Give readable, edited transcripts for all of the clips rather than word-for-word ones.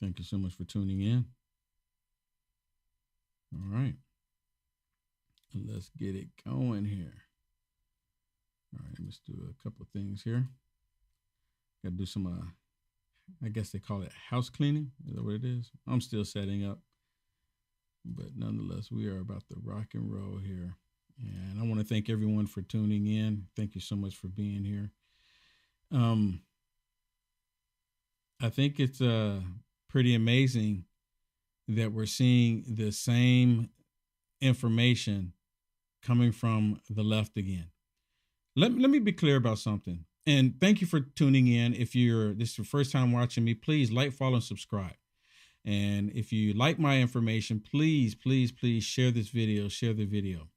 Thank you so much for tuning in. All right. Let's get it going here. All right, let's do a couple things here. Got to do some, I guess they call it house cleaning. Is that what it is? I'm still setting up. But nonetheless, we are about to rock and roll here. And I want to thank everyone for tuning in. Thank you so much for being here. I think it's pretty amazing that we're seeing the same information coming from the left again. Let me be clear about something. And thank you for tuning in. If this is your first time watching me, please like, follow, and subscribe. And if you like my information, please share this video, share the video.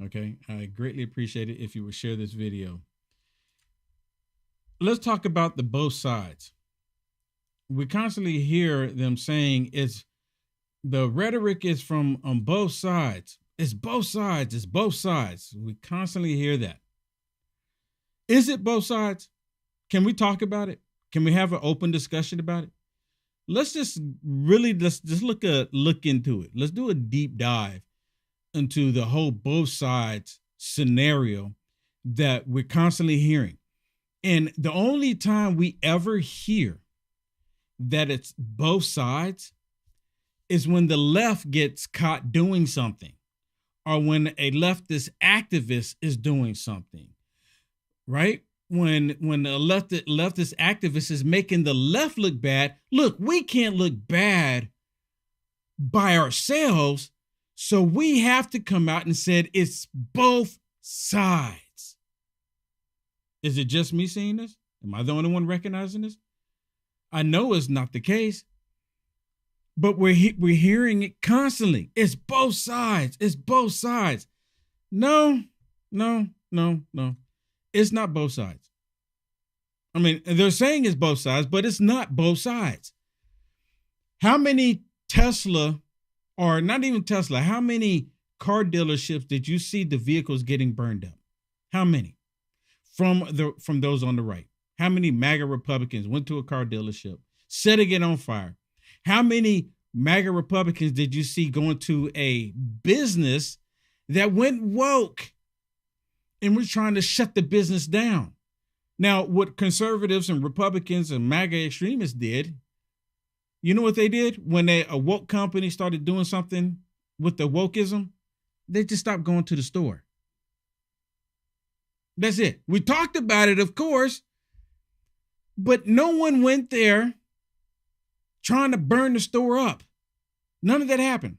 Okay. I greatly appreciate it if you would share this video. Let's talk about the both sides. We constantly hear them saying the rhetoric is from on both sides. It's both sides. It's both sides. We constantly hear that. Is it both sides? Can we talk about it? Can we have an open discussion about it? Let's just look into it. Let's do a deep dive into the whole both sides scenario that we're constantly hearing. And the only time we ever hear that it's both sides is when the left gets caught doing something, or when a leftist activist is doing something, right? When a leftist activist is making the left look bad. Look, we can't look bad by ourselves, so we have to come out and said it's both sides. Is it just me seeing this? Am I the only one recognizing this? I know it's not the case, but we're hearing it constantly. It's both sides. It's both sides. No. It's not both sides. I mean, they're saying it's both sides, but it's not both sides. How many Tesla, or not even Tesla, how many car dealerships did you see the vehicles getting burned up? How many? From those on the right. How many MAGA Republicans went to a car dealership, setting it on fire? How many MAGA Republicans did you see going to a business that went woke and we're trying to shut the business down? Now, what conservatives and Republicans and MAGA extremists did, you know what they did? When a woke company started doing something with the wokeism, they just stopped going to the store. That's it. We talked about it, of course, but no one went there trying to burn the store up. None of that happened.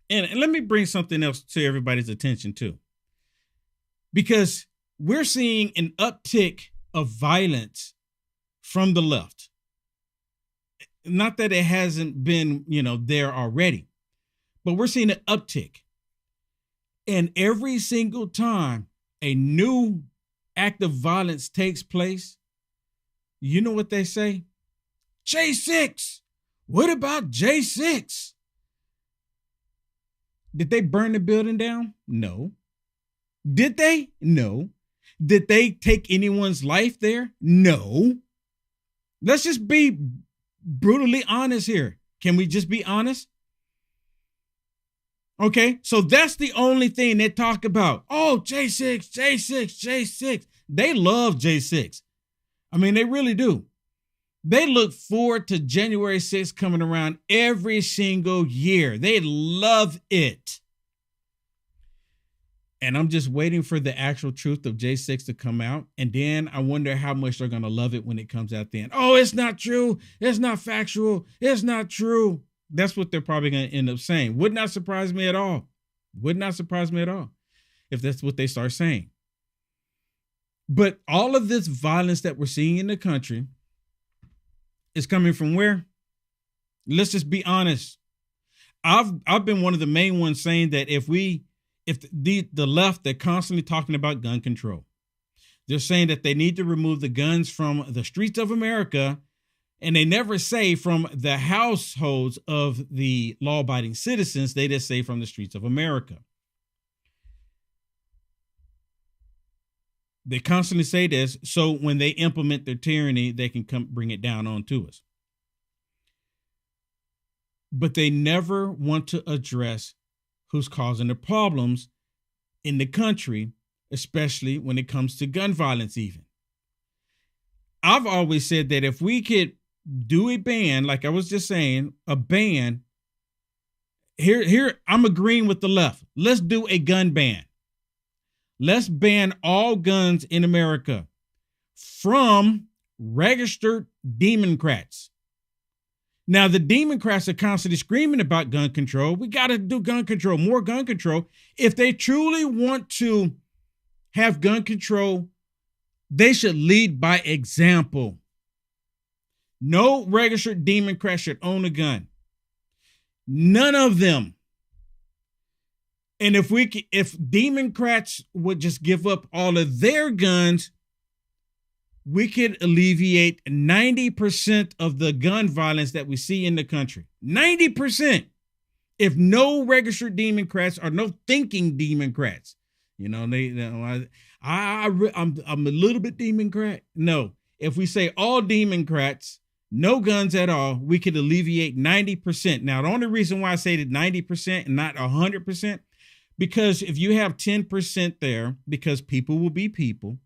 And let me bring something else to everybody's attention too, because we're seeing an uptick of violence from the left. Not that it hasn't been, there already, but we're seeing an uptick. And every single time a new act of violence takes place, you know what they say? J6. What about J6? Did they burn the building down? No. Did they? No. Did they take anyone's life there? No. Let's just be brutally honest here. Can we just be honest? Okay, so that's the only thing they talk about. Oh, J6, J6, J6. They love J6. I mean, they really do. They look forward to January 6th coming around every single year. They love it. And I'm just waiting for the actual truth of J6 to come out. And then I wonder how much they're going to love it when it comes out then. Oh, it's not true. It's not factual. It's not true. That's what they're probably going to end up saying. Would not surprise me at all. Would not surprise me at all if that's what they start saying. But all of this violence that we're seeing in the country is coming from where? Let's just be honest. I've been one of the main ones saying that if the left, they're constantly talking about gun control. They're saying that they need to remove the guns from the streets of America, and they never say from the households of the law-abiding citizens. They just say from the streets of America. They constantly say this, so when they implement their tyranny, they can come bring it down onto us. but they never want to address who's causing the problems in the country, especially when it comes to gun violence even. I've always said that if we could do a ban, like I was just saying, a ban, here I'm agreeing with the left. Let's do a gun ban. Let's ban all guns in America from registered Democrats. Now, the Democrats are constantly screaming about gun control. We got to do gun control, more gun control. If they truly want to have gun control, they should lead by example. No registered Democrat should own a gun. None of them. And if Democrats would just give up all of their guns, we could alleviate 90% of the gun violence that we see in the country. 90%. If no registered Democrats or no thinking Democrats, I'm a little bit Democrat. No, if we say all Democrats, no guns at all, we could alleviate 90%. Now, the only reason why I say that 90% and not 100%, because if you have 10% there, because people will be people,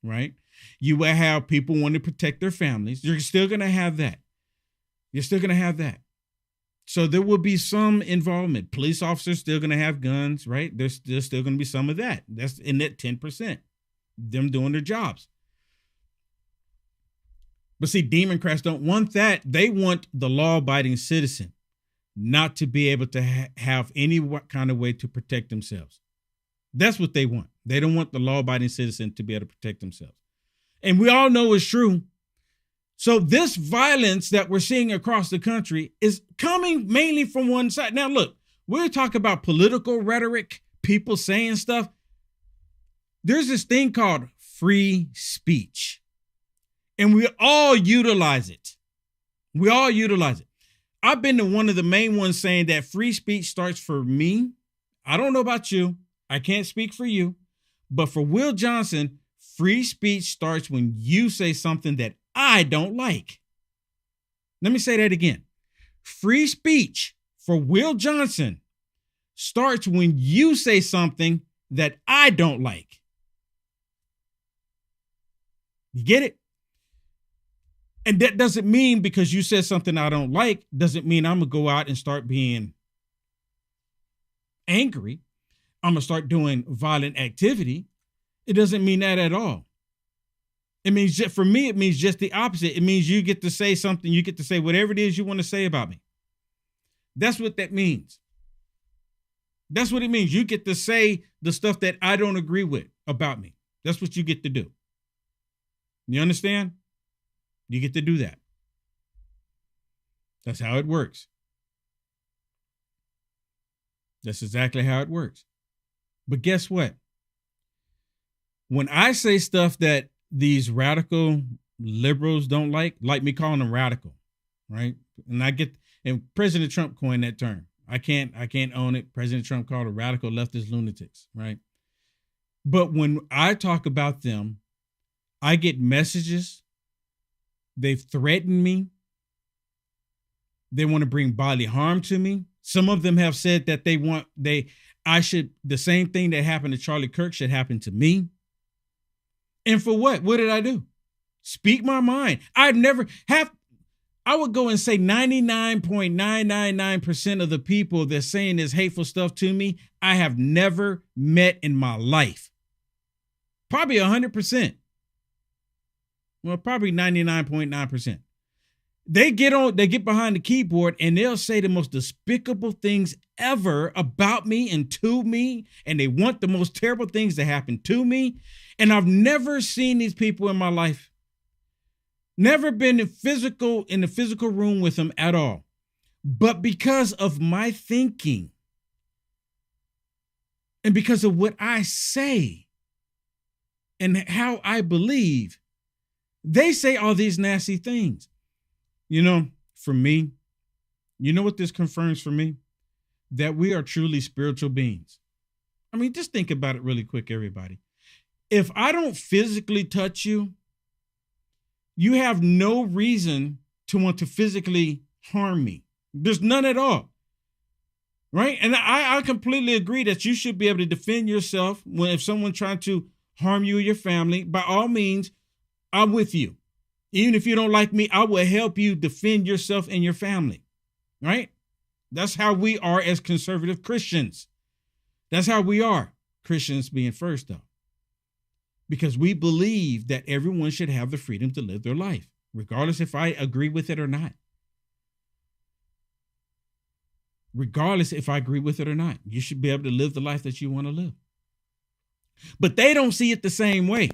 right? You will have people want to protect their families. You're still going to have that. You're still going to have that. So there will be some involvement. Police officers still going to have guns, right? There's still going to be some of that. That's in that 10%, them doing their jobs. But see, Democrats don't want that. They want the law-abiding citizen not to be able to have any kind of way to protect themselves. That's what they want. They don't want the law-abiding citizen to be able to protect themselves. And we all know it's true. So this violence that we're seeing across the country is coming mainly from one side. Now, look, we're talking about political rhetoric, people saying stuff. There's this thing called free speech. And we all utilize it. We all utilize it. I've been the one of the main ones saying that free speech starts for me. I don't know about you. I can't speak for you. But for Will Johnson, free speech starts when you say something that I don't like. Let me say that again. Free speech for Will Johnson starts when you say something that I don't like. You get it? And that doesn't mean because you said something I don't like, doesn't mean I'm going to go out and start being angry. I'm going to start doing violent activity. It doesn't mean that at all. It means, for me, it means just the opposite. It means you get to say something. You get to say whatever it is you want to say about me. That's what that means. That's what it means. You get to say the stuff that I don't agree with about me. That's what you get to do. You understand? You get to do that. That's how it works. That's exactly how it works. But guess what? When I say stuff that these radical liberals don't like me calling them radical, right? And President Trump coined that term. I can't own it. President Trump called it radical leftist lunatics, right? But when I talk about them, I get messages. They've threatened me. They want to bring bodily harm to me. Some of them have said that the same thing that happened to Charlie Kirk should happen to me. And for what? What did I do? Speak my mind. I would go and say 99.999% of the people that's saying this hateful stuff to me, I have never met in my life. Probably 100%. Well, probably 99.9%. They get behind the keyboard and they'll say the most despicable things ever about me and to me. And they want the most terrible things to happen to me. And I've never seen these people in my life. Never been in the physical room with them at all. But because of my thinking and because of what I say and how I believe, they say all these nasty things. For me, you know what this confirms for me? That we are truly spiritual beings. I mean, just think about it really quick, everybody. If I don't physically touch you, you have no reason to want to physically harm me. There's none at all. Right? And I completely agree that you should be able to defend yourself if someone's trying to harm you or your family. By all means, I'm with you. Even if you don't like me, I will help you defend yourself and your family. Right? That's how we are as conservative Christians. That's how we are. Christians being first, though. Because we believe that everyone should have the freedom to live their life, regardless if I agree with it or not. Regardless if I agree with it or not, you should be able to live the life that you want to live. But they don't see it the same way.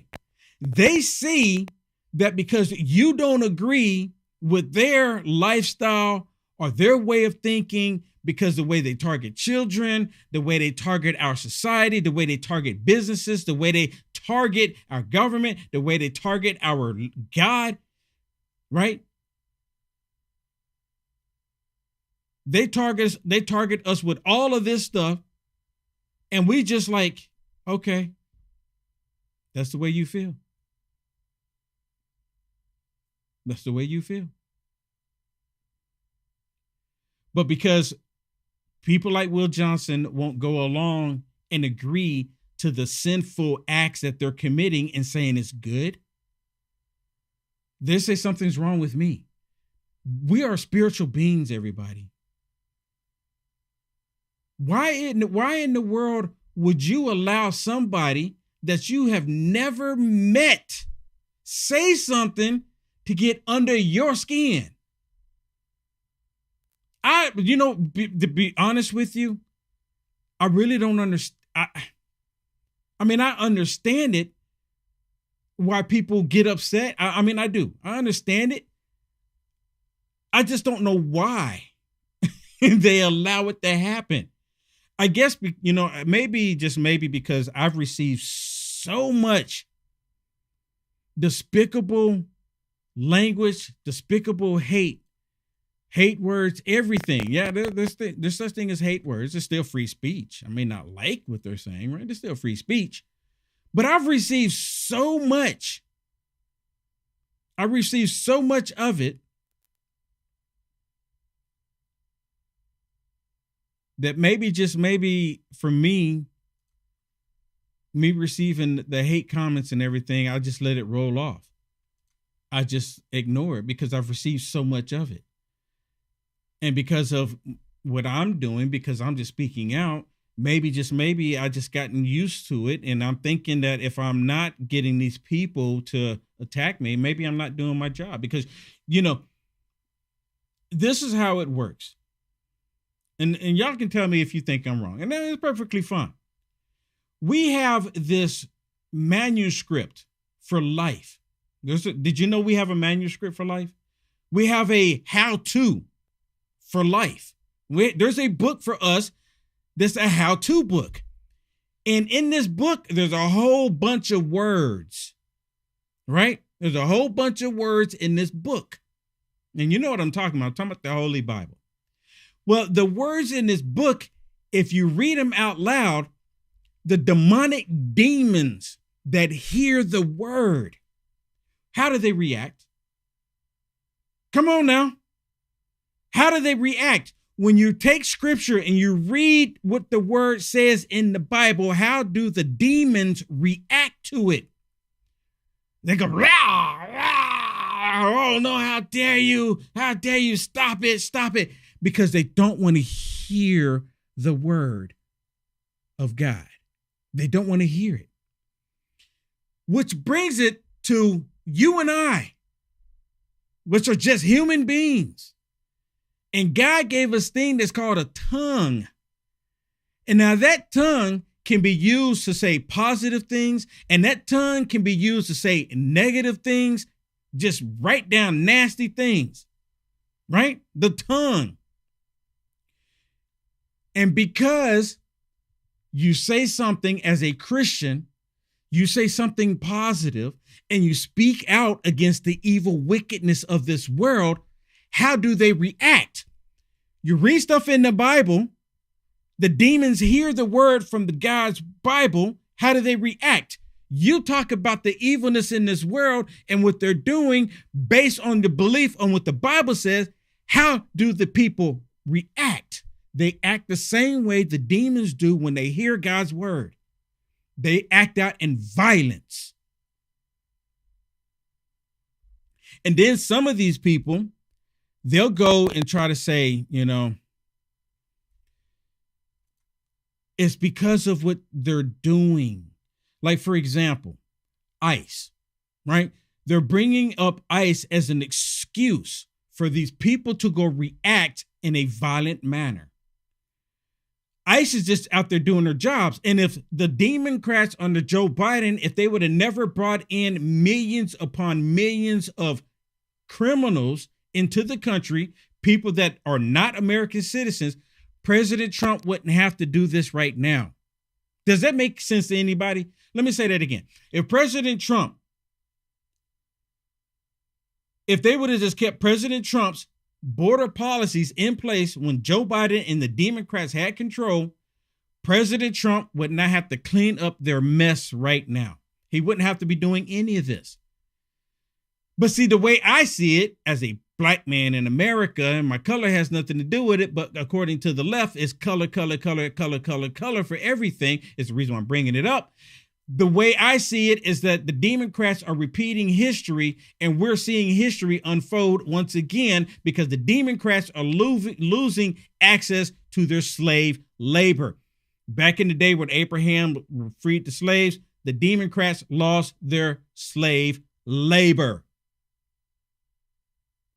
They see that because you don't agree with their lifestyle or their way of thinking, because the way they target children, the way they target our society, the way they target businesses, the way they target our government, the way they target our God, right? They target us with all of this stuff, and we just like, okay, that's the way you feel. That's the way you feel. But because people like Will Johnson won't go along and agree to the sinful acts that they're committing and saying it's good, they say something's wrong with me. We are spiritual beings, everybody. Why in the world would you allow somebody that you have never met say something to get under your skin? To be honest with you, I really don't understand. I understand it, why people get upset. I do. I understand it. I just don't know why they allow it to happen. I guess, maybe because I've received so much despicable language, despicable hate words, everything. Yeah, there's such thing as hate words. It's still free speech. I may not like what they're saying, right? It's still free speech. But I've received so much. I received so much of it that maybe for me receiving the hate comments and everything, I just let it roll off. I just ignore it because I've received so much of it. And because of what I'm doing, because I'm just speaking out, maybe I just gotten used to it. And I'm thinking that if I'm not getting these people to attack me, maybe I'm not doing my job. Because, this is how it works. And y'all can tell me if you think I'm wrong. And that is perfectly fine. We have this manuscript for life. Did you know we have a manuscript for life? We have a how-to for life. There's a book for us that's a how-to book. And in this book, there's a whole bunch of words, right? There's a whole bunch of words in this book. And you know what I'm talking about. I'm talking about the Holy Bible. Well, the words in this book, if you read them out loud, the demonic demons that hear the word, how do they react? Come on now. How do they react? When you take scripture and you read what the word says in the Bible, how do the demons react to it? They go, rah, rah, oh no, how dare you, stop it. Because they don't want to hear the word of God. They don't want to hear it. Which brings it to you and I, which are just human beings. And God gave us a thing that's called a tongue. And now that tongue can be used to say positive things, and that tongue can be used to say negative things, just write down nasty things, right? The tongue. And because you say something as a Christian, you say something positive, and you speak out against the evil wickedness of this world, how do they react? You read stuff in the Bible, the demons hear the word from the God's Bible, how do they react? You talk about the evilness in this world and what they're doing based on the belief on what the Bible says. How do the people react. They act the same way the demons do when they hear God's word. They act out in violence. And then some of these people, they'll go and try to say, it's because of what they're doing. Like, for example, ICE, right? They're bringing up ICE as an excuse for these people to go react in a violent manner. ICE is just out there doing their jobs. And if the Democrats under Joe Biden, if they would have never brought in millions upon millions of criminals into the country, people that are not American citizens, President Trump wouldn't have to do this right now. Does that make sense to anybody? Let me say that again. If President Trump, if they would have just kept President Trump's border policies in place when Joe Biden and the Democrats had control, President Trump would not have to clean up their mess right now. He wouldn't have to be doing any of this. But see, the way I see it as a black man in America, and my color has nothing to do with it, but according to the left, it's color for everything. It's the reason why I'm bringing it up. The way I see it is that the Democrats are repeating history, and we're seeing history unfold once again because the Democrats are losing access to their slave labor. Back in the day when Abraham freed the slaves, the Democrats lost their slave labor.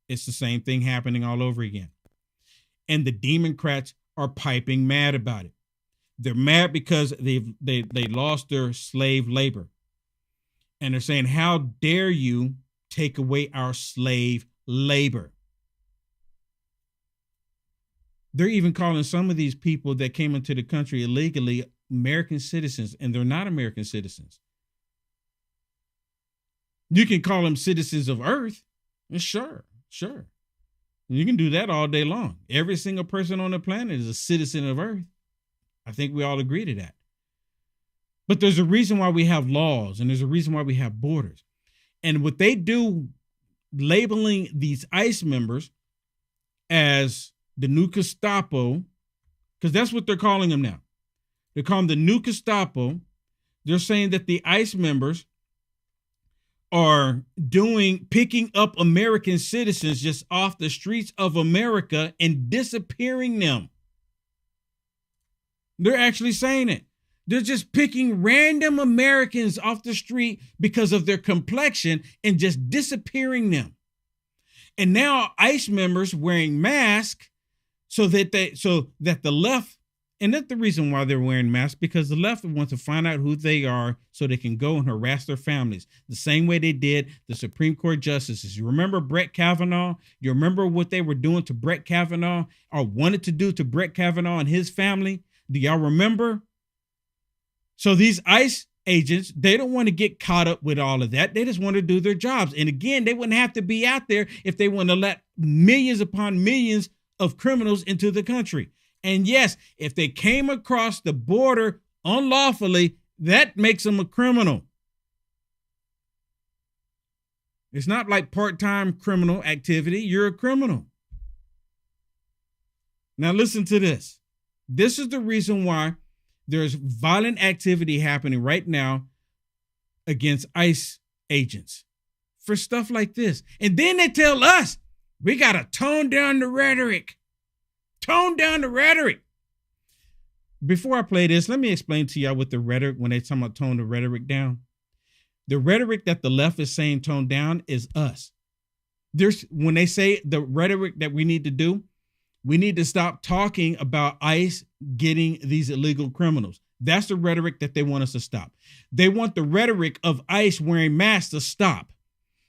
It's the same thing happening all over again. And the Democrats are piping mad about it. They're mad because they lost their slave labor. And they're saying, how dare you take away our slave labor? They're even calling some of these people that came into the country illegally American citizens, and they're not American citizens. You can call them citizens of Earth. Sure. You can do that all day long. Every single person on the planet is a citizen of Earth. I think we all agree to that. But there's a reason why we have laws, and there's a reason why we have borders. And what they do, labeling these ICE members as the new Gestapo, because that's what they're calling them now. They call them the new Gestapo. They're saying that the ICE members are picking up American citizens just off the streets of America and disappearing them. They're actually saying it. They're just picking random Americans off the street because of their complexion and just disappearing them. And now ICE members wearing masks so that the left, and that's the reason why they're wearing masks, because the left wants to find out who they are so they can go and harass their families the same way they did the Supreme Court justices. You remember Brett Kavanaugh? You remember what they were doing to Brett Kavanaugh or wanted to do to Brett Kavanaugh and his family? Do y'all remember? So these ICE agents, they don't want to get caught up with all of that. They just want to do their jobs. And again, they wouldn't have to be out there if they want to let millions upon millions of criminals into the country. And yes, if they came across the border unlawfully, that makes them a criminal. It's not like part-time criminal activity. You're a criminal. Now listen to this. This is the reason why there's violent activity happening right now against ICE agents for stuff like this. And then they tell us we got to tone down the rhetoric. Tone down the rhetoric. Before I play this, let me explain to y'all what the rhetoric, when they talk about tone the rhetoric down. The rhetoric that the left is saying tone down is us. When they say the rhetoric that we need to do, we need to stop talking about ICE getting these illegal criminals. That's the rhetoric that they want us to stop. They want the rhetoric of ICE wearing masks to stop.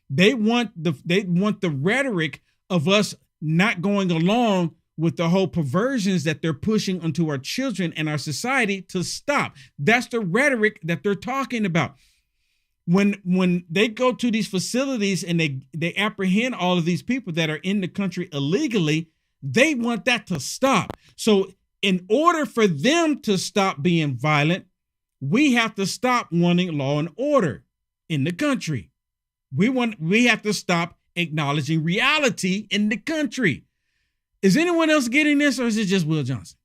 They want the rhetoric of us not going along with the whole perversions that they're pushing onto our children and our society to stop. That's the rhetoric that they're talking about. When they go to these facilities and they apprehend all of these people that are in the country illegally, they want that to stop. So in order for them to stop being violent, we have to stop wanting law and order in the country. We have to stop acknowledging reality in the country. Is anyone else getting this, or is it just Will Johnson?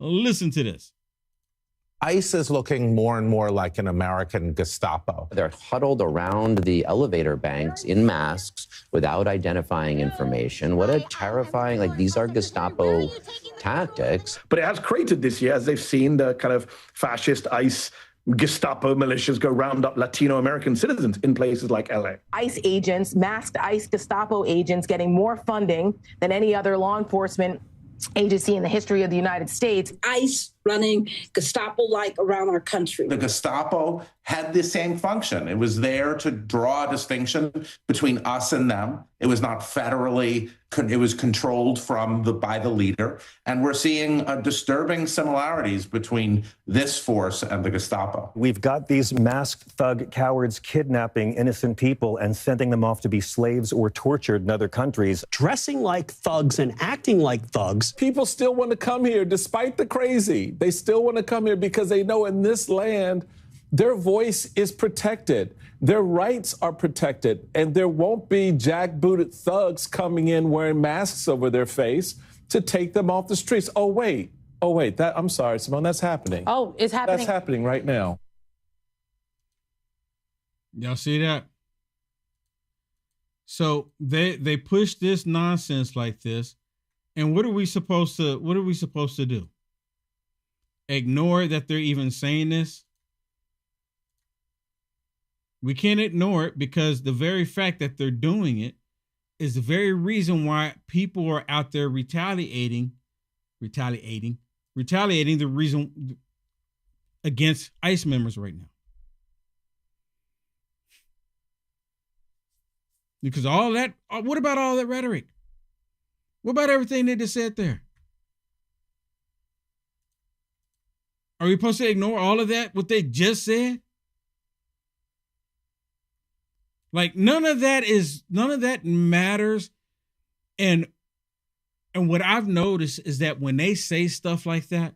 Listen to this. ICE is looking more and more like an American Gestapo. They're huddled around the elevator banks in masks without identifying information. What a terrifying, like, these are Gestapo tactics. But it has created this year, as they've seen, the kind of fascist ICE Gestapo militias go round up Latino American citizens in places like LA. ICE agents, masked ICE Gestapo agents, getting more funding than any other law enforcement agency in the history of the United States. ICE running Gestapo-like around our country. The Gestapo had the same function. It was there to draw a distinction between us and them. It was not federally, it was controlled by the leader. And we're seeing disturbing similarities between this force and the Gestapo. We've got these masked thug cowards kidnapping innocent people and sending them off to be slaves or tortured in other countries. Dressing like thugs and acting like thugs. People still want to come here despite the crazy. They still want to come here because they know in this land, their voice is protected. Their rights are protected. And there won't be jackbooted thugs coming in wearing masks over their face to take them off the streets. Oh, wait. I'm sorry, Simone, that's happening. Oh, it's happening. That's happening right now. Y'all see that? So they push this nonsense like this. And what are we supposed to do? Ignore that they're even saying this? We can't ignore it, because the very fact that they're doing it is the very reason why people are out there retaliating the reason against ICE members right now. Because all that, what about all that rhetoric? What about everything they just said there? Are we supposed to ignore all of that, what they just said? Like, none of that matters. And what I've noticed is that when they say stuff like that,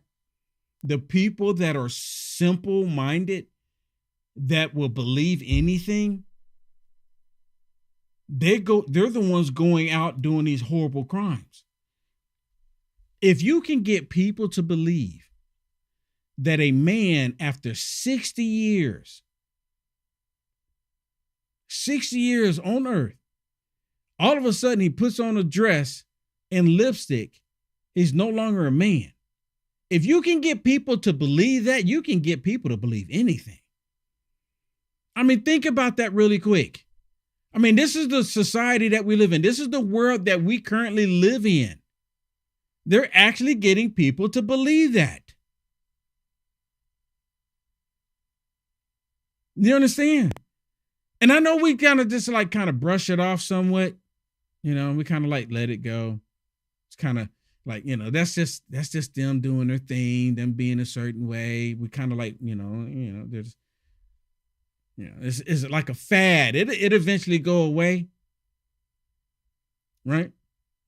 the people that are simple-minded, that will believe anything, they're the ones going out doing these horrible crimes. If you can get people to believe that a man, after 60 years on earth, all of a sudden he puts on a dress and lipstick, he's no longer a man. If you can get people to believe that, you can get people to believe anything. I mean, think about that really quick. I mean, this is the society that we live in. This is the world that we currently live in. They're actually getting people to believe that. You understand? And I know we kind of just brush it off somewhat. You know, we kind of let it go. It's kind of like, that's just them doing their thing, them being a certain way. We kind of there's, it's like a fad. It eventually go away. Right?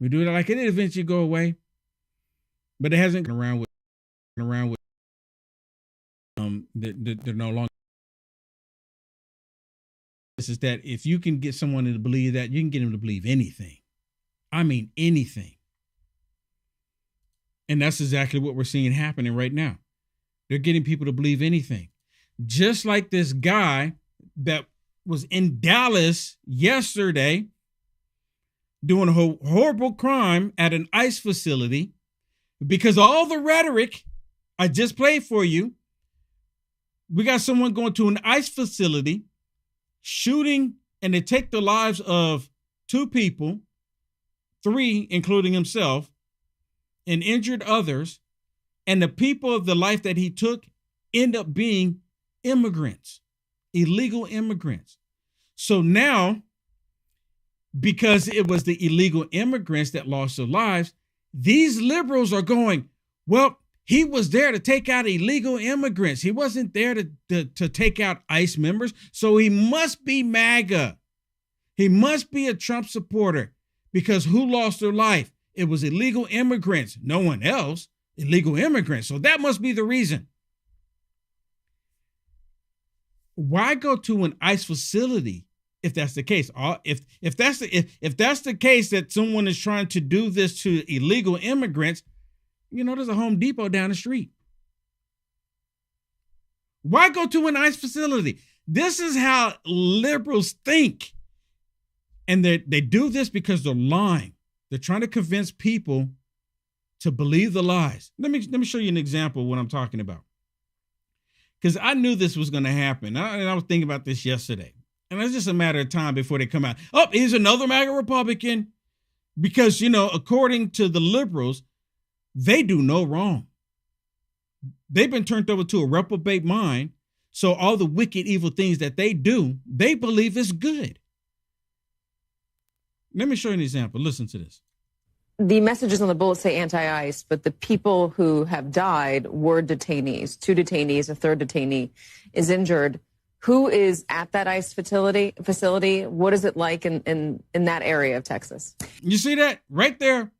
We do it like it eventually go away. But it hasn't gone around with they're no longer. This is that if you can get someone to believe that, you can get them to believe anything. I mean, anything. And that's exactly what we're seeing happening right now. They're getting people to believe anything. Just like this guy that was in Dallas yesterday doing a horrible crime at an ICE facility, because all the rhetoric I just played for you. We got someone going to an ICE facility, shooting, and they take the lives of 2 people, 3, including himself, and injured others. And the people of the life that he took end up being immigrants, illegal immigrants. So now, because it was the illegal immigrants that lost their lives, these liberals are going, well, he was there to take out illegal immigrants. He wasn't there to take out ICE members. So he must be MAGA. He must be a Trump supporter, because who lost their life? It was illegal immigrants. No one else. Illegal immigrants. So that must be the reason. Why go to an ICE facility If that's the case, if that's the case that someone is trying to do this to illegal immigrants, there's a Home Depot down the street. Why go to an ICE facility? This is how liberals think. And they do this because they're lying. They're trying to convince people to believe the lies. Let me show you an example of what I'm talking about. Because I knew this was going to happen. And I was thinking about this yesterday. And it's just a matter of time before they come out. Oh, here's another MAGA Republican. Because, according to the liberals, they do no wrong. They've been turned over to a reprobate mind. So all the wicked, evil things that they do, they believe is good. Let me show you an example. Listen to this. The messages on the bullet say anti-ICE, but the people who have died were detainees. 2 detainees, a 3rd detainee is injured. Who is at that ICE facility? What is it like in that area of Texas? You see that right there?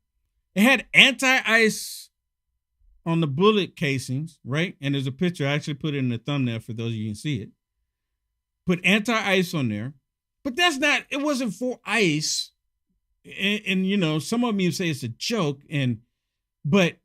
It had anti-ICE on the bullet casings, right? And there's a picture. I actually put it in the thumbnail for those of you who can see it. Put anti-ICE on there. But it wasn't for ICE. And some of you say it's a joke. But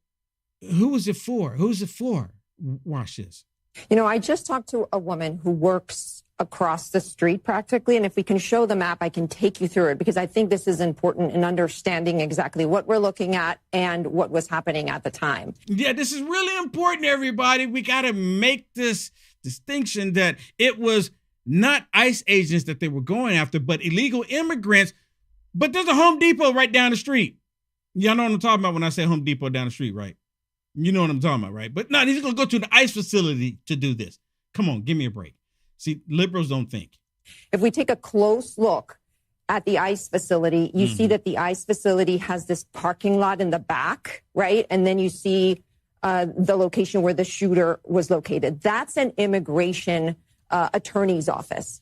who was it for? Who's it for? Watch this. I just talked to a woman who works across the street practically. And if we can show the map, I can take you through it because I think this is important in understanding exactly what we're looking at and what was happening at the time. Yeah, this is really important, everybody. We got to make this distinction that it was not ICE agents that they were going after, but illegal immigrants. But there's a Home Depot right down the street. Y'all know what I'm talking about when I say Home Depot down the street, right? You know what I'm talking about, right? But no, he's going to go to the ICE facility to do this. Come on, give me a break. See, liberals don't think. If we take a close look at the ICE facility, you see that the ICE facility has this parking lot in the back, right? And then you see the location where the shooter was located. That's an immigration attorney's office.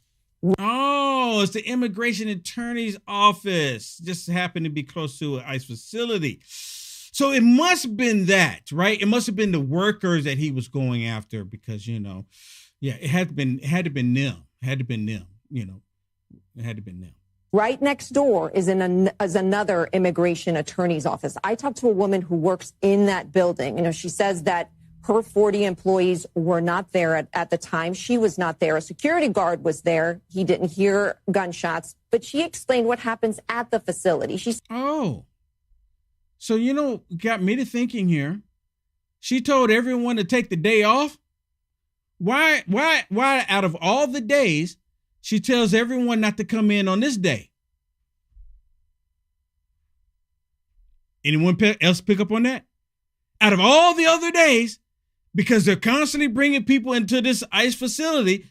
Oh, it's the immigration attorney's office. Just happened to be close to an ICE facility. So it must have been that, right? It must have been the workers that he was going after because, it had to been them. It had to been them, It had to been them. Right next door is another immigration attorney's office. I talked to a woman who works in that building. She says that her 40 employees were not there at the time. She was not there. A security guard was there. He didn't hear gunshots, but she explained what happens at the facility. So, got me to thinking here. She told everyone to take the day off. Why out of all the days, she tells everyone not to come in on this day? Anyone else pick up on that? Out of all the other days, because they're constantly bringing people into this ICE facility.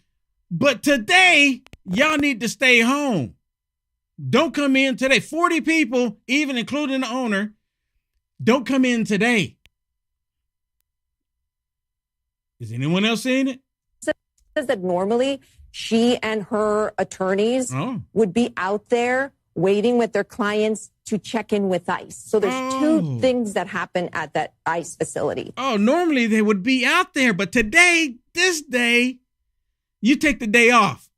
But today, y'all need to stay home. Don't come in today. 40 people, even including the owner, don't come in today. Is anyone else seeing it? Says that normally she and her attorneys would be out there waiting with their clients to check in with ICE. So there's 2 things that happen at that ICE facility. Oh, normally they would be out there, but today, this day, you take the day off.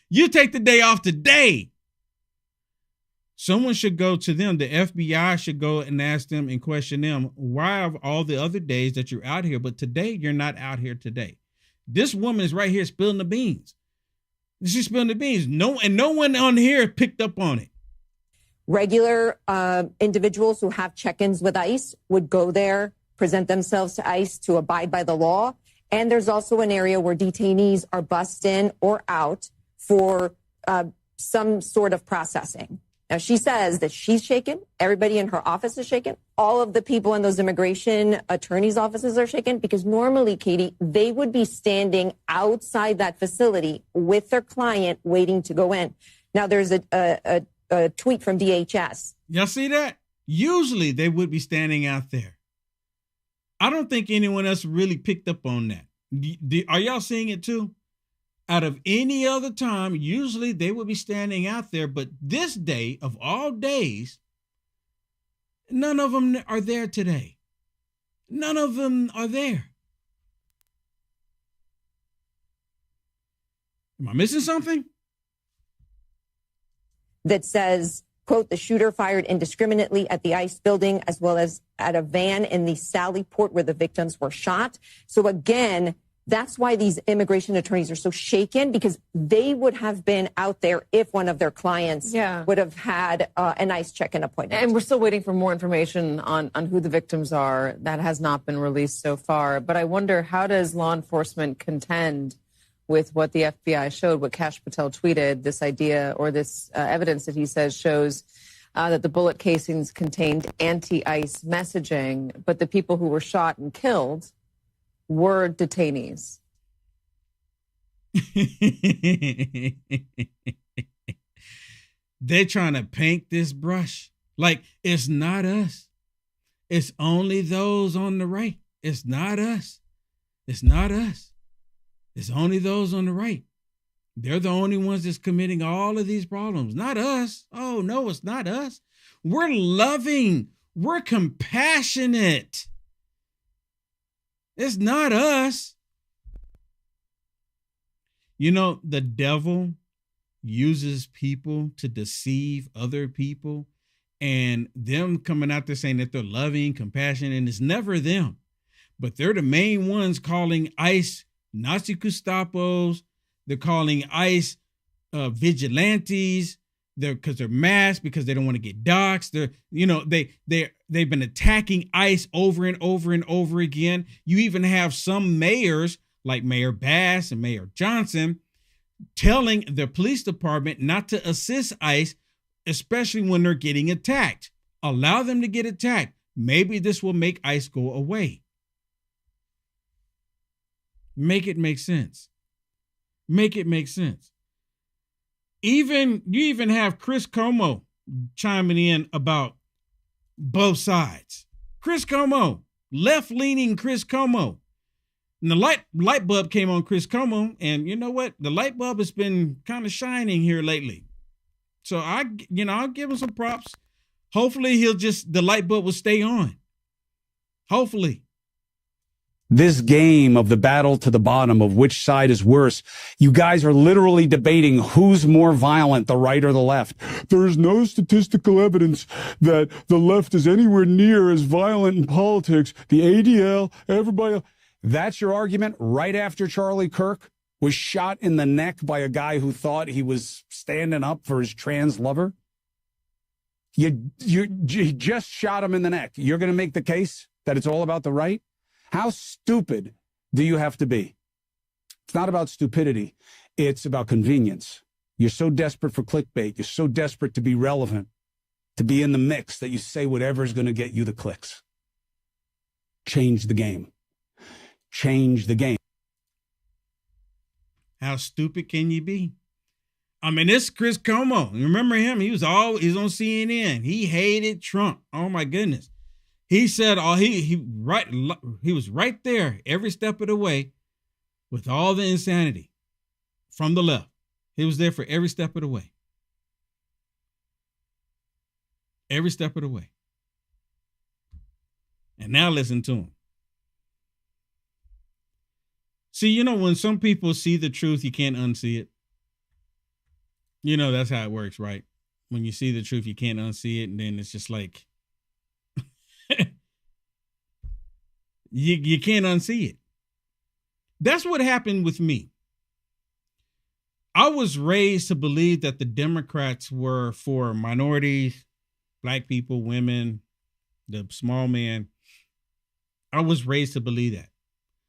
You take the day off today. Someone should go to them. The FBI should go and ask them and question them. Why of all the other days that you're out here, but today you're not out here today? This woman is right here spilling the beans. She's spilling the beans. No one on here picked up on it. Regular individuals who have check-ins with ICE would go there, present themselves to ICE to abide by the law. And there's also an area where detainees are bussed in or out for some sort of processing. Now, she says that she's shaken. Everybody in her office is shaken. All of the people in those immigration attorneys' offices are shaken because normally, Katie, they would be standing outside that facility with their client waiting to go in. Now, there's a tweet from DHS. Y'all see that? Usually they would be standing out there. I don't think anyone else really picked up on that. Are y'all seeing it too? Out of any other time, usually they would be standing out there. But this day of all days, none of them are there today. None of them are there. Am I missing something? that says, quote, the shooter fired indiscriminately at the ICE building as well as at a van in the Sally Port where the victims were shot. So again, that's why these immigration attorneys are so shaken, because they would have been out there if one of their clients would have had an ICE check-in appointment. And we're still waiting for more information on who the victims are. That has not been released so far. But I wonder, how does law enforcement contend with what the FBI showed, what Kash Patel tweeted, this idea or this evidence that he says shows that the bullet casings contained anti-ICE messaging, but the people who were shot and killed were detainees. They're trying to paint this brush like it's not us. It's only those on the right. It's not us. It's not us. It's only those on the right. They're the only ones that's committing all of these problems, not us. Oh, no, it's not us. We're loving. We're compassionate. It's not us. You know, the devil uses people to deceive other people, and them coming out there saying that they're loving, compassionate, and it's never them. But they're the main ones calling ICE Nazi Gestapos. They're calling ICE vigilantes. Because they're masked, because they don't want to get doxxed. They've been attacking ICE over and over and over again. You even have some mayors like Mayor Bass and Mayor Johnson telling their police department not to assist ICE, especially when they're getting attacked. Allow them to get attacked. Maybe this will make ICE go away. Make it make sense. Make it make sense. You even have Chris Cuomo chiming in about both sides. Chris Cuomo, left-leaning Chris Cuomo. And the light bulb came on Chris Cuomo, and you know what? The light bulb has been kind of shining here lately. So I'll give him some props. Hopefully the light bulb will stay on. Hopefully. This game of the battle to the bottom of which side is worse, you guys are literally debating who's more violent, the right or the left. There's no statistical evidence that the left is anywhere near as violent in politics. The ADL, everybody. That's your argument right after Charlie Kirk was shot in the neck by a guy who thought he was standing up for his trans lover? You just shot him in the neck. You're going to make the case that it's all about the right? How stupid do you have to be? It's not about stupidity. It's about convenience. You're so desperate for clickbait. You're so desperate to be relevant, to be in the mix, that you say whatever is going to get you the clicks. Change the game. Change the game. How stupid can you be? I mean, this Chris Cuomo. You remember him? He's on CNN. He hated Trump. Oh my goodness. He said, he was right there every step of the way with all the insanity from the left. He was there for every step of the way. Every step of the way. And now listen to him. See, when some people see the truth, you can't unsee it. That's how it works, right? When you see the truth, you can't unsee it. And then it's just like, you can't unsee it. That's what happened with me. I was raised to believe that the Democrats were for minorities, black people, women, the small man. I was raised to believe that.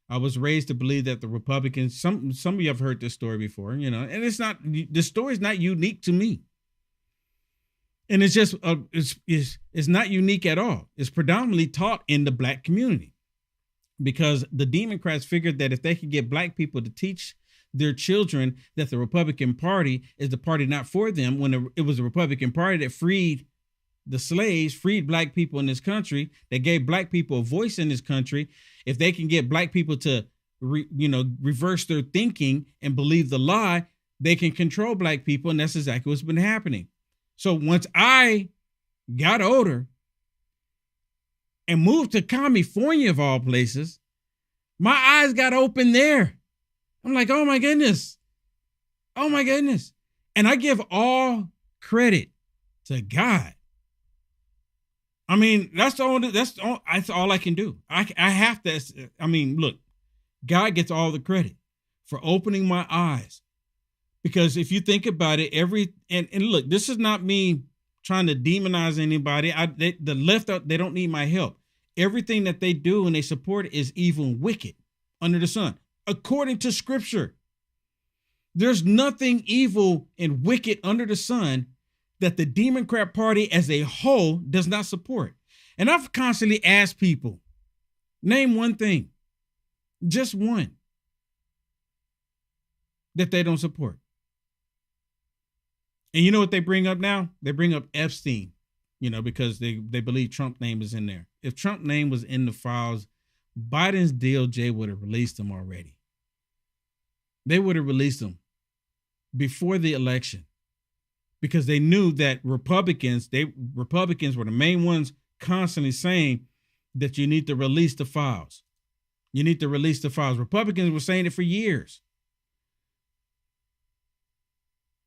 I was raised to believe that the Republicans, some of you have heard this story before, and the story is not unique to me. And it's just, it's not unique at all. It's predominantly taught in the black community, because the Democrats figured that if they could get black people to teach their children that the Republican Party is the party not for them, when it was the Republican Party that freed the slaves, freed black people in this country, that gave black people a voice in this country, if they can get black people to, reverse their thinking and believe the lie, they can control black people. And that's exactly what's been happening. So once I got older and moved to California, of all places, my eyes got open there. I'm like, oh my goodness. Oh my goodness. And I give all credit to God. I mean, that's all I can do. I have to. I mean, look, God gets all the credit for opening my eyes. Because if you think about it, and look, this is not me trying to demonize anybody. The left, they don't need my help. Everything that they do and they support is evil and wicked under the sun, according to Scripture. There's nothing evil and wicked under the sun that the Democrat Party as a whole does not support. And I've constantly asked people, name one thing, just one, that they don't support. And you know what they bring up now? They bring up Epstein, because they believe Trump's name is in there. If Trump's name was in the files, Biden's DOJ would have released him already. They would have released him before the election because they knew that Republicans were the main ones constantly saying that you need to release the files. You need to release the files. Republicans were saying it for years.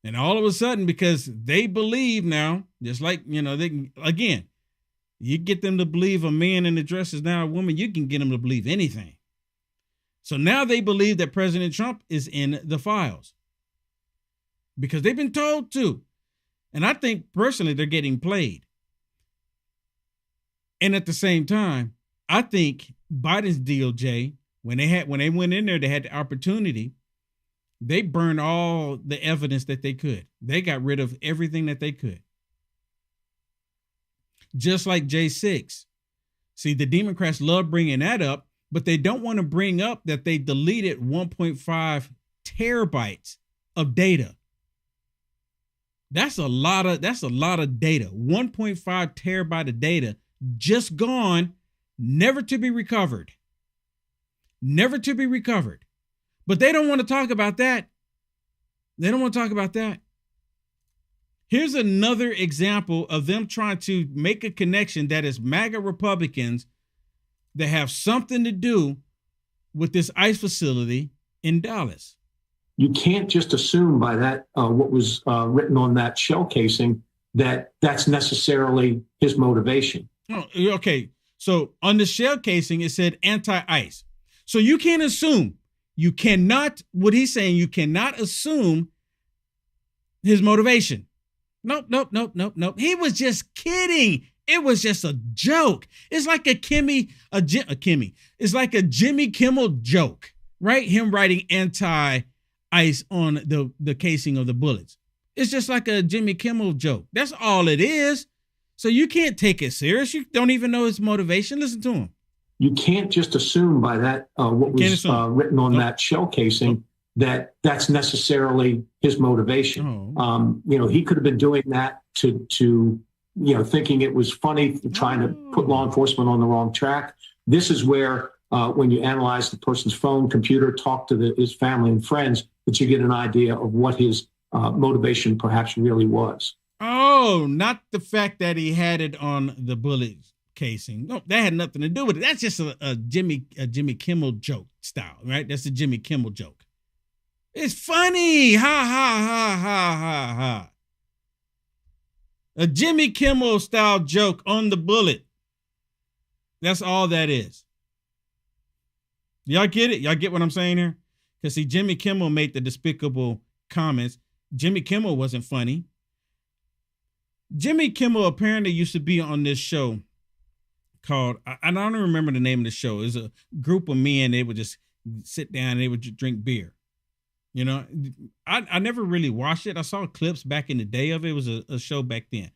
And all of a sudden, because they believe now, just like, again, you get them to believe a man in a dress is now a woman, you can get them to believe anything. So now they believe that President Trump is in the files because they've been told to. And I think personally, they're getting played. And at the same time, I think Biden's DOJ, when they went in there, they had the opportunity. They burned all the evidence that they could. They got rid of everything that they could. Just like J6. See, the Democrats love bringing that up, but they don't want to bring up that they deleted 1.5 terabytes of data. That's a lot of data. 1.5 terabyte of data just gone, never to be recovered. Never to be recovered. But they don't want to talk about that. They don't want to talk about that. Here's another example of them trying to make a connection that is MAGA Republicans that have something to do with this ICE facility in Dallas. You can't just assume by that, what was written on that shell casing, that that's necessarily his motivation. Oh, okay. So on the shell casing, it said anti-ICE. So you can't assume. You cannot, what he's saying, you cannot assume his motivation. Nope. He was just kidding. It was just a joke. It's like it's like a Jimmy Kimmel joke, right? Him writing anti-ICE on the casing of the bullets. It's just like a Jimmy Kimmel joke. That's all it is. So you can't take it serious. You don't even know his motivation. Listen to him. You can't just assume by that, what was written on that shell casing, that that's necessarily his motivation. He could have been doing that to thinking it was funny, trying to put law enforcement on the wrong track. This is where, when you analyze the person's phone, computer, talk to his family and friends, that you get an idea of what his motivation perhaps really was. Oh, not the fact that he had it on the bullets casing. No, that had nothing to do with it. That's just a Jimmy Kimmel joke style, right? That's a Jimmy Kimmel joke. It's funny. Ha, ha, ha, ha, ha, ha. A Jimmy Kimmel style joke on the bullet. That's all that is. Y'all get it? Y'all get what I'm saying here? Because see, Jimmy Kimmel made the despicable comments. Jimmy Kimmel wasn't funny. Jimmy Kimmel apparently used to be on this show called, I don't remember the name of the show. It was a group of men. They would just sit down and they would just drink beer. I never really watched it. I saw clips back in the day of it. It was a show back then.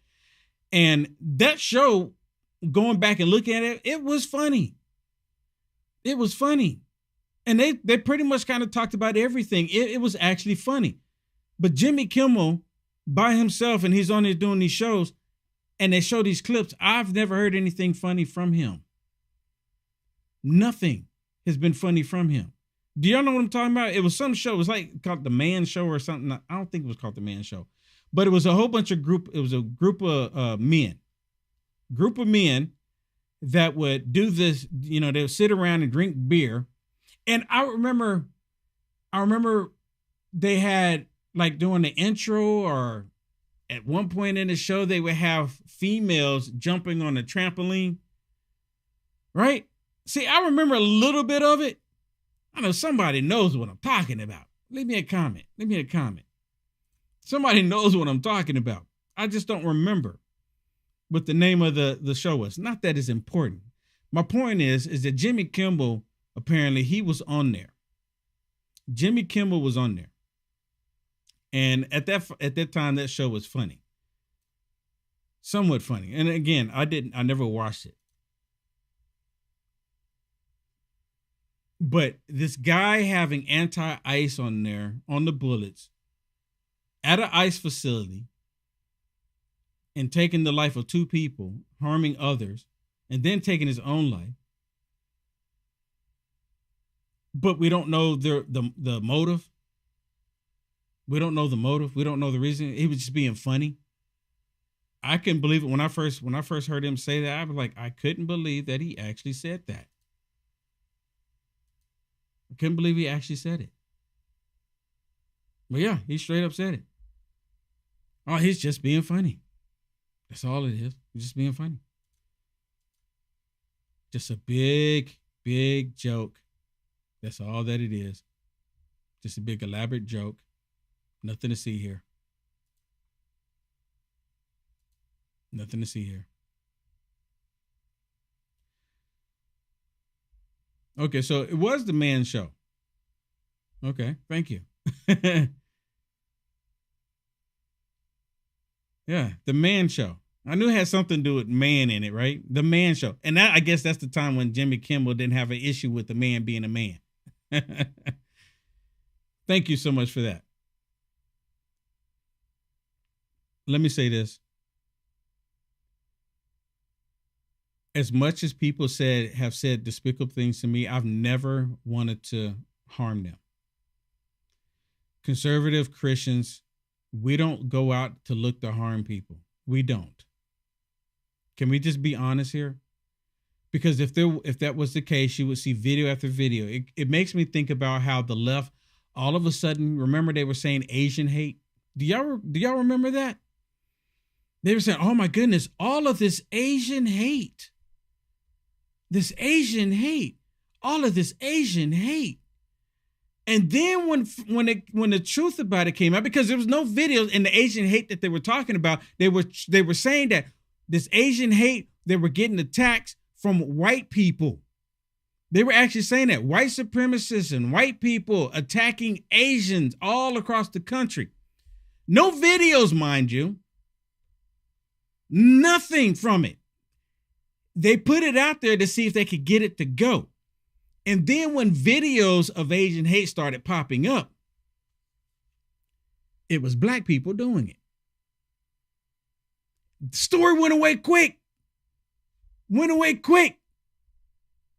And that show, going back and looking at it, it was funny. It was funny. And they pretty much kind of talked about everything. It was actually funny. But Jimmy Kimmel by himself, and he's on there doing these shows, and they show these clips, I've never heard anything funny from him. Nothing has been funny from him. Do y'all know what I'm talking about? It was some show. It was like called The Man Show or something. I don't think it was called The Man Show. But it was a whole bunch of it was a group of men. Group of men that would do this, they would sit around and drink beer. And I remember they had like doing the intro or at one point in the show, they would have females jumping on a trampoline. Right? See, I remember a little bit of it. I know somebody knows what I'm talking about. Leave me a comment. Leave me a comment. Somebody knows what I'm talking about. I just don't remember what the name of the show was. Not that it's important. My point is that Jimmy Kimmel, apparently he was on there. Jimmy Kimmel was on there. And at that time, that show was funny. Somewhat funny. And again, I never watched it. But this guy having anti-ice on there, on the bullets, at an ICE facility, and taking the life of 2 people, harming others, and then taking his own life. But we don't know the motive. We don't know the motive. We don't know the reason. He was just being funny. I couldn't believe it when I first heard him say that. I was like, I couldn't believe that he actually said that. I couldn't believe he actually said it. But yeah, he straight up said it. Oh, he's just being funny. That's all it is. He's just being funny. Just a big, big joke. That's all that it is. Just a big elaborate joke. Nothing to see here. Nothing to see here. Okay, so it was the man show. Okay, thank you. Yeah, the man show. I knew it had something to do with man in it, right? The man show. And that, I guess that's the time when Jimmy Kimmel didn't have an issue with the man being a man. Thank you so much for that. Let me say this. As much as people have said despicable things to me, I've never wanted to harm them. Conservative Christians, we don't go out to look to harm people. We don't. Can we just be honest here? Because if that was the case, you would see video after video. It makes me think about how the left, all of a sudden, remember they were saying Asian hate? Do y'all remember that? They were saying, oh my goodness, all of this Asian hate. This Asian hate. All of this Asian hate. And then when the truth about it came out, because there was no videos in the Asian hate that they were talking about, they were saying that this Asian hate, they were getting attacks from white people. They were actually saying that white supremacists and white people attacking Asians all across the country. No videos, mind you. Nothing from it. They put it out there to see if they could get it to go. And then when videos of Asian hate started popping up, it was black people doing it. The story went away quick. Went away quick.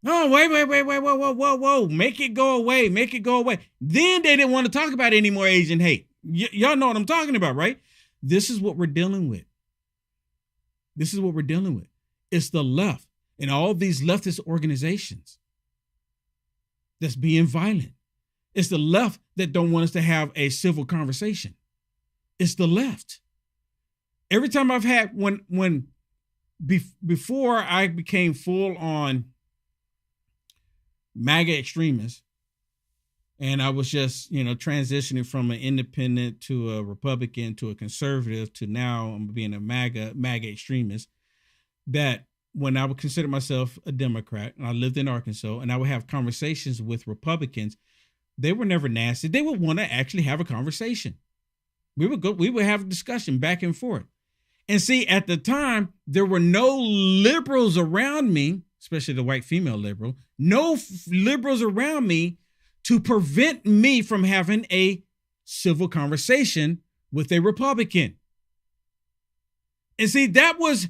Oh, wait, whoa. Make it go away. Make it go away. Then they didn't want to talk about any more Asian hate. Y'all know what I'm talking about, right? This is what we're dealing with. This is what we're dealing with. It's the left and all these leftist organizations that's being violent. It's the left that don't want us to have a civil conversation. It's the left. Every time I've had, before I became full on MAGA extremist, and I was just, transitioning from an independent to a Republican to a conservative to now I'm being a MAGA extremist, that when I would consider myself a Democrat and I lived in Arkansas and I would have conversations with Republicans, they were never nasty. They would want to actually have a conversation. We would have a discussion back and forth. And see, at the time, there were no liberals around me, especially the white female liberal, no liberals around me to prevent me from having a civil conversation with a Republican. And see, that was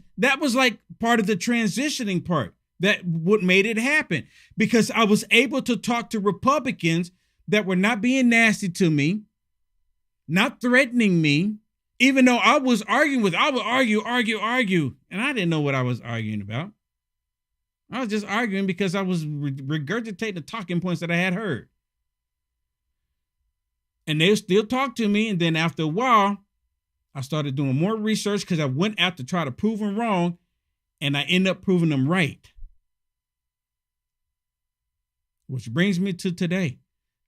like part of the transitioning part, that what made it happen, because I was able to talk to Republicans that were not being nasty to me, not threatening me, even though I was arguing I would argue. And I didn't know what I was arguing about. I was just arguing because I was regurgitating the talking points that I had heard. And they still talk to me. And then after a while, I started doing more research because I went out to try to prove them wrong, and I end up proving them right. Which brings me to today.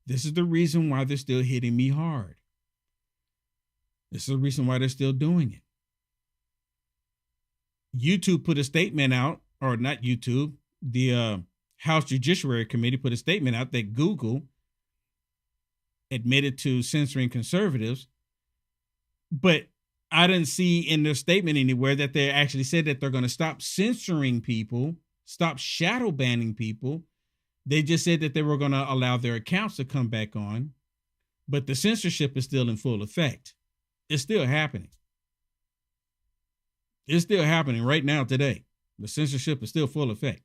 This is the reason why they're still hitting me hard. This is the reason why they're still doing it. YouTube put a statement out, or not YouTube, the House Judiciary Committee put a statement out that Google admitted to censoring conservatives, but I didn't see in their statement anywhere that they actually said that they're going to stop censoring people, stop shadow banning people. They just said that they were going to allow their accounts to come back on, but the censorship is still in full effect. It's still happening. It's still happening right now today. The censorship is still full effect.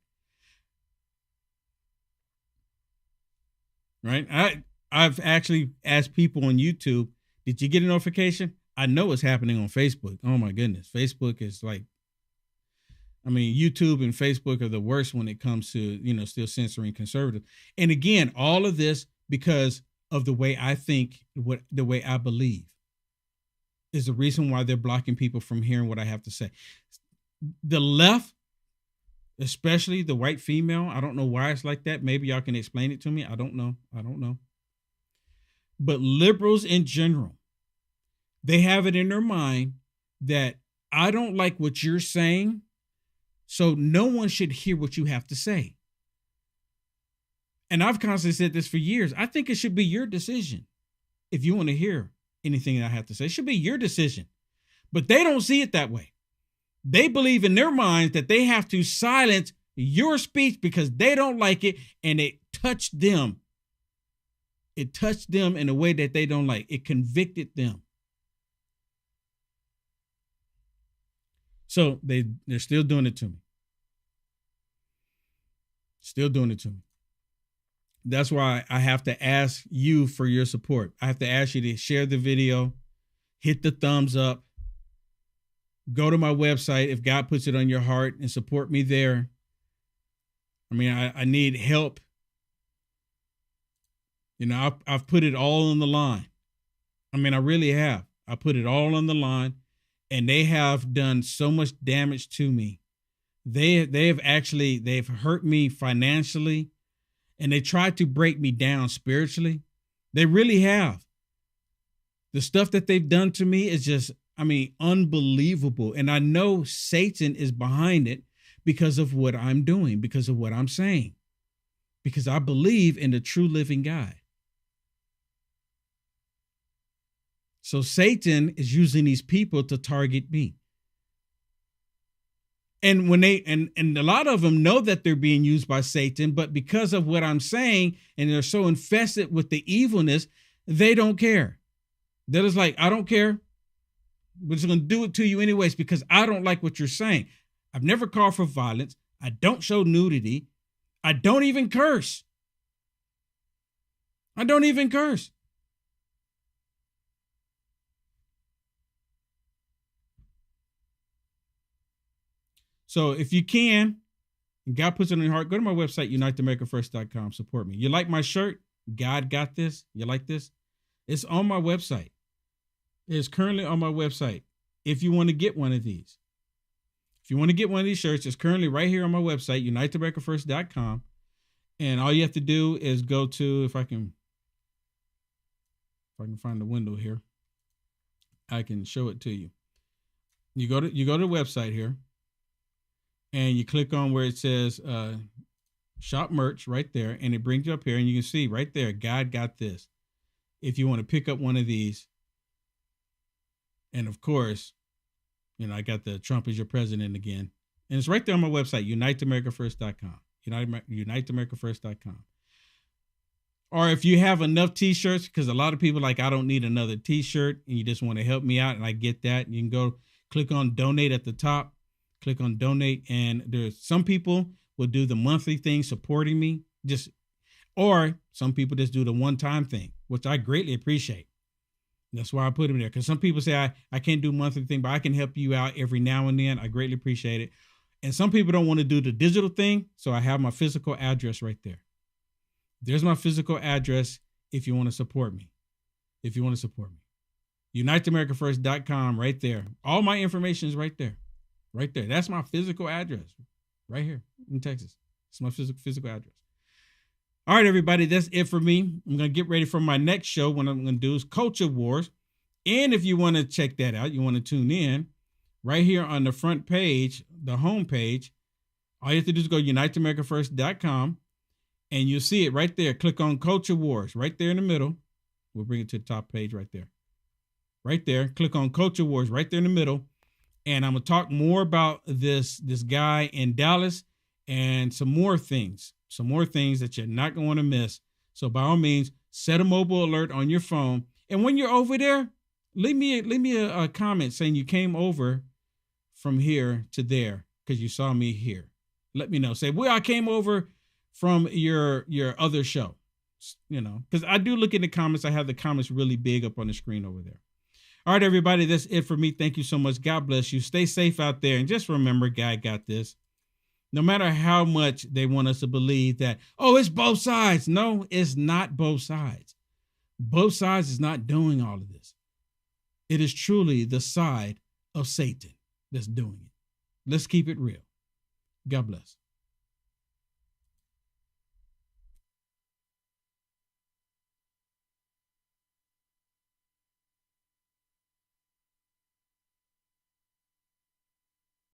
Right? I've actually asked people on YouTube, did you get a notification? I know it's happening on Facebook. Oh my goodness. Facebook is like, I mean, YouTube and Facebook are the worst when it comes to, still censoring conservatives. And again, all of this because of the way I think, the way I believe is the reason why they're blocking people from hearing what I have to say. The left, especially the white female, I don't know why it's like that. Maybe y'all can explain it to me. I don't know. But liberals in general, they have it in their mind that I don't like what you're saying, so no one should hear what you have to say. And I've constantly said this for years. I think it should be your decision if you want to hear anything that I have to say. It should be your decision. But they don't see it that way. They believe in their minds that they have to silence your speech because they don't like it, and it touched them. It touched them in a way that they don't like. It convicted them. So they're still doing it to me. Still doing it to me. That's why I have to ask you for your support. I have to ask you to share the video, hit the thumbs up, go to my website if God puts it on your heart, and support me there. I mean, I need help. I've put it all on the line. I mean, I really have. I put it all on the line, and they have done so much damage to me. They've hurt me financially, and they tried to break me down spiritually. They really have. The stuff that they've done to me is just, unbelievable. And I know Satan is behind it because of what I'm doing, because of what I'm saying, because I believe in the true living God. So Satan is using these people to target me. And when and a lot of them know that they're being used by Satan, but because of what I'm saying, and they're so infested with the evilness, they don't care. They're just like, I don't care. We're just going to do it to you anyways, because I don't like what you're saying. I've never called for violence. I don't show nudity. I don't even curse. I don't even curse. So if you can, and God puts it on your heart, go to my website, uniteamericafirst.com. Support me. You like my shirt? God got this. You like this? It's on my website. It's currently on my website. If you want to get one of these. If you want to get one of these shirts, it's currently right here on my website, uniteamericafirst.com. And all you have to do is go to, if I can find the window here, I can show it to you. You go to the website here, and you click on where it says shop merch right there, and it brings you up here, and you can see right there, God got this. If you want to pick up one of these, and of course, I got the Trump is your president again, and it's right there on my website, uniteamericafirst.com, uniteamericafirst.com. Or if you have enough t-shirts, because a lot of people like, I don't need another t-shirt, and you just want to help me out, and I get that, you can go click on donate at the top. Click on donate, and there's some people will do the monthly thing supporting me, or some people just do the one-time thing, which I greatly appreciate. That's why I put them there, because some people say I can't do monthly thing, but I can help you out every now and then. I greatly appreciate it. And some people don't want to do the digital thing, so I have my physical address right there. There's my physical address if you want to support me. UniteAmericaFirst.com right there. All my information is right there. Right there. That's my physical address right here in Texas. It's my physical address. All right, everybody, that's it for me. I'm going to get ready for my next show. What I'm going to do is Culture Wars. And if you want to check that out, you want to tune in, right here on the front page, the home page, all you have to do is go UniteAmericaFirst.com, and you'll see it right there. Click on Culture Wars right there in the middle. We'll bring it to the top page right there. Right there. Click on Culture Wars right there in the middle. And I'm going to talk more about this guy in Dallas and some more things that you're not going to want to miss. So by all means, set a mobile alert on your phone. And when you're over there, leave me a comment saying you came over from here to there because you saw me here. Let me know. Say, well, I came over from your other show, because I do look in the comments. I have the comments really big up on the screen over there. All right, everybody, that's it for me. Thank you so much. God bless you. Stay safe out there. And just remember, God got this. No matter how much they want us to believe that, oh, it's both sides. No, it's not both sides. Both sides is not doing all of this. It is truly the side of Satan that's doing it. Let's keep it real. God bless.